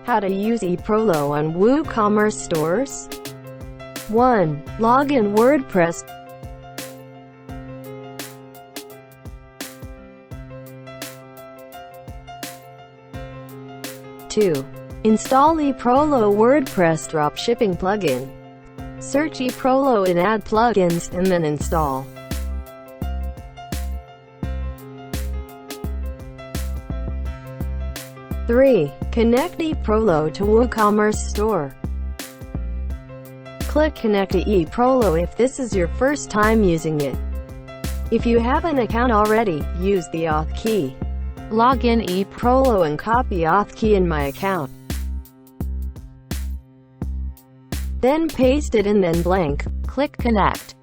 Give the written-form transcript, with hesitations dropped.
How to use EPROLO on WooCommerce stores. 1. Log in WordPress. 2. Install EPROLO WordPress Dropshipping plugin. Search EPROLO in Add Plugins, and then install. 3. Connect EPROLO to WooCommerce store. Click Connect to EPROLO if this is your first time using it. If you have an account already, use the Auth key. Log in EPROLO and copy Auth key in My Account. Then paste it and then blank. Click Connect.